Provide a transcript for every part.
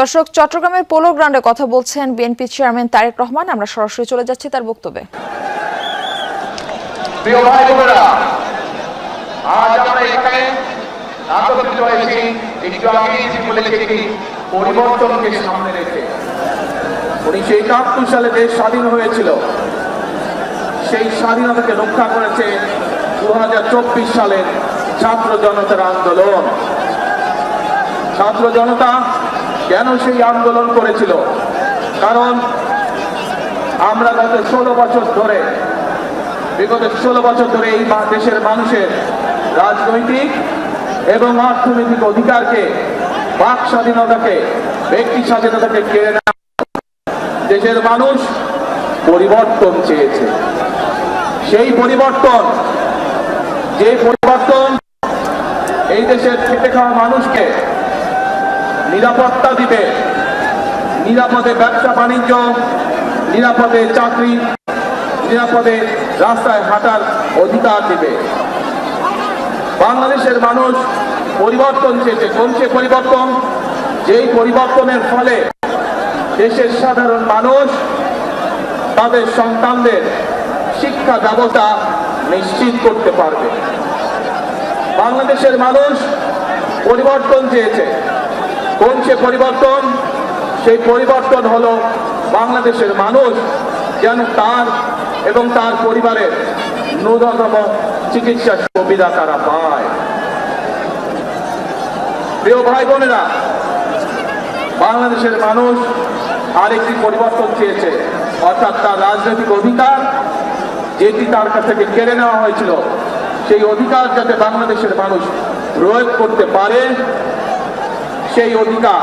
দর্শক, চট্টগ্রামের পোলো গ্রাউন্ডে কথা বলছেন বিএনপি চেয়ারম্যান তারেক রহমান। আমরা সরাসরি চলে যাচ্ছি তার বক্তব্যে। প্রিয় ভাই বোনেরা, আজ আমরা এখানে একত্রিত হয়েছি একটু আগেই বলেছি একটি পরিবর্তনকে সামনে রেখে। 1971 সালে দেশ স্বাধীন হয়েছিল, সেই স্বাধীনতাকে রক্ষা করেছে 2024 সালের ছাত্র জনতার আন্দোলন। ছাত্র জনতা কেন সেই আন্দোলন করেছিল? কারণ আমরা গত 16 বছর ধরে এই দেশের মানুষের রাজনৈতিক এবং অর্থনৈতিক অধিকারকে, বাক স্বাধীনতাকে, ব্যক্তি স্বাধীনতাকে কেড়ে নেওয়া। দেশের মানুষ পরিবর্তন চেয়েছে। সেই পরিবর্তন, যে পরিবর্তন এই দেশের খেটে খাওয়া মানুষকে নিরাপত্তা দিবে, নিরাপদে ব্যবসা বাণিজ্য, নিরাপদে চাকরি, নিরাপদে রাস্তায় হাঁটার অধিকার দিবে। বাংলাদেশের মানুষ পরিবর্তন চেয়েছে। কোন সে পরিবর্তন? যেই পরিবর্তনের ফলে দেশের সাধারণ মানুষ তাদের সন্তানদের শিক্ষা ব্যবস্থা নিশ্চিত করতে পারবে। বাংলাদেশের মানুষ পরিবর্তন চেয়েছে। কোন সে পরিবর্তন? সেই পরিবর্তন হলো বাংলাদেশের মানুষ যেন তার এবং তার পরিবারের ন্যূনতম চিকিৎসা সুবিধা তারা পায়। প্রিয় ভাই বোনেরা, বাংলাদেশের মানুষ আরেকটি পরিবর্তন চেয়েছে, অর্থাৎ তার রাজনৈতিক অধিকার যেটি তার কাছ থেকে কেড়ে নেওয়া হয়েছিল, সেই অধিকার যাতে বাংলাদেশের মানুষ প্রয়োগ করতে পারে। সেই অধিকার,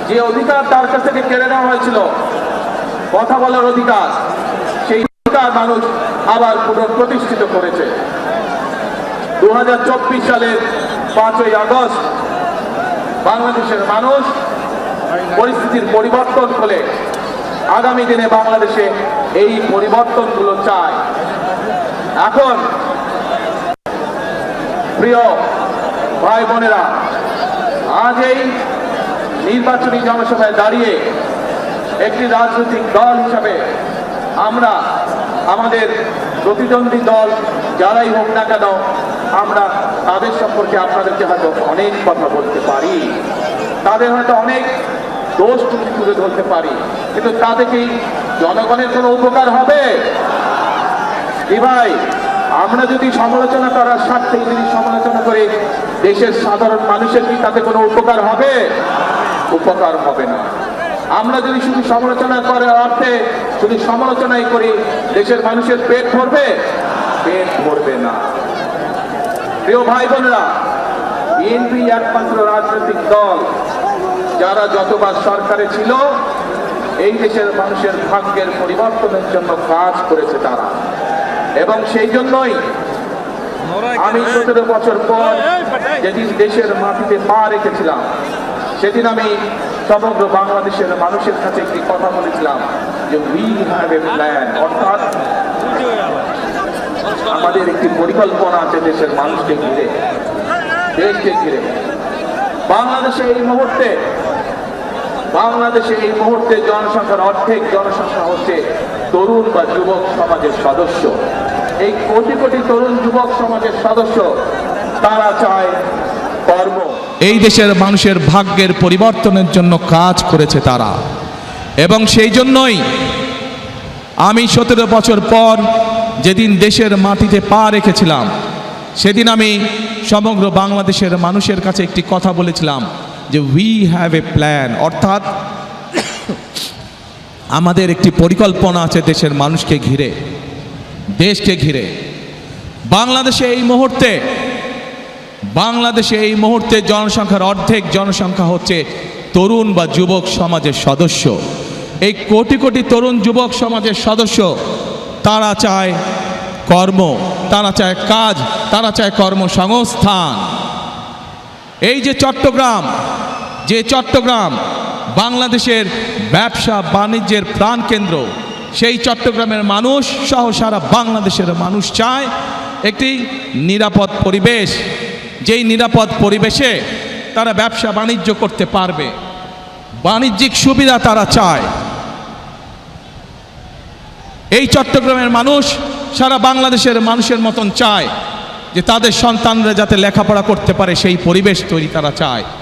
যে অধিকার তার কাছ থেকে কেড়ে নেওয়া হয়েছিল, কথা বলার অধিকার, সেই অধিকার মানুষ আবার পুনঃপ্রতিষ্ঠিত করেছে। 2024 সালের 5ই আগস্ট বাংলাদেশের মানুষ পরিস্থিতির পরিবর্তন হলে আগামী দিনে বাংলাদেশে এই পরিবর্তনগুলো চায়। এখন প্রিয় ভাই বোনেরা, আজ এই নির্বাচনী জনসভায় দাঁড়িয়ে একটি রাজনৈতিক দল হিসাবে আমরা আমাদের প্রতিদ্বন্দ্বী দল যারাই হোক না কেন, আমরা তাদের সম্পর্কে আপনাদেরকে হয়তো অনেক কথা বলতে পারি, তাদের হয়তো অনেক দোষ তুলে ধরতে পারি, কিন্তু তাতে কি জনগণের কোনো উপকার হবে? কি ভাই, আমরা যদি সমালোচনা করার স্বার্থে যদি সমালোচনা করে দেশের সাধারণ মানুষের কি তাতে কোনো উপকার হবে? উপকার হবে না। আমরা যদি শুধু সমালোচনা করার অর্থে শুধু সমালোচনাই করি, দেশের মানুষের পেট ভরবে? পেট ভরবে না। প্রিয় ভাই বোনেরা, বিএনপি একমাত্র রাজনৈতিক দল যারা যতবার সরকারে ছিল এই দেশের মানুষের ভাগ্যের পরিবর্তনের জন্য কাজ করেছে তারা। এবং সেই জন্যই আমি 17 বছর পর যেদিন দেশের মাটিতে পা রেখেছিলাম, সেদিন আমি সমগ্র বাংলাদেশের মানুষের কাছে একটি কথা বলেছিলাম যে উই হ্যাভ এ প্ল্যান, অর্থাৎ আমাদের একটি পরিকল্পনা আছে দেশের মানুষকে ঘিরে, দেশকে ঘিরে। বাংলাদেশে এই মুহূর্তে জনসংখ্যার অর্ধেক জনসংখ্যা হচ্ছে তরুণ বা যুবক সমাজের সদস্য। এই কোটি কোটি তরুণ যুবক সমাজের সদস্য তারা চায় কর্ম। এই দেশের মানুষের ভাগ্যের পরিবর্তনের জন্য কাজ করেছে তারা। এবং সেই জন্যই আমি 17 বছর পর যেদিন দেশের মাটিতে পা রেখেছিলাম, সেদিন আমি সমগ্র বাংলাদেশের মানুষের কাছে একটি কথা বলেছিলাম যে উই হ্যাভ এ প্ল্যান, অর্থাৎ আমাদের একটি পরিকল্পনা আছে দেশের মানুষকে ঘিরে, দেশকে ঘিরে। বাংলাদেশে এই মুহূর্তে জনসংখ্যার অর্ধেক জনসংখ্যা হচ্ছে তরুণ বা যুবক সমাজের সদস্য। এই কোটি কোটি তরুণ যুবক সমাজের সদস্য তারা চায় কর্ম, তারা চায় কাজ, তারা চায় কর্মসংস্থান। এই যে চট্টগ্রাম বাংলাদেশের ব্যবসা বাণিজ্যের প্রাণকেন্দ্র, সেই চট্টগ্রামের মানুষ সহ সারা বাংলাদেশের মানুষ চায় একটি নিরাপদ পরিবেশ, যেই নিরাপদ পরিবেশে তারা ব্যবসা বাণিজ্য করতে পারবে, বাণিজ্যিক সুবিধা তারা চায়। এই চট্টগ্রামের মানুষ সারা বাংলাদেশের মানুষের মতন চায় যে তাদের সন্তানরা যাতে লেখাপড়া করতে পারে, সেই পরিবেশ তৈরি তারা চায়।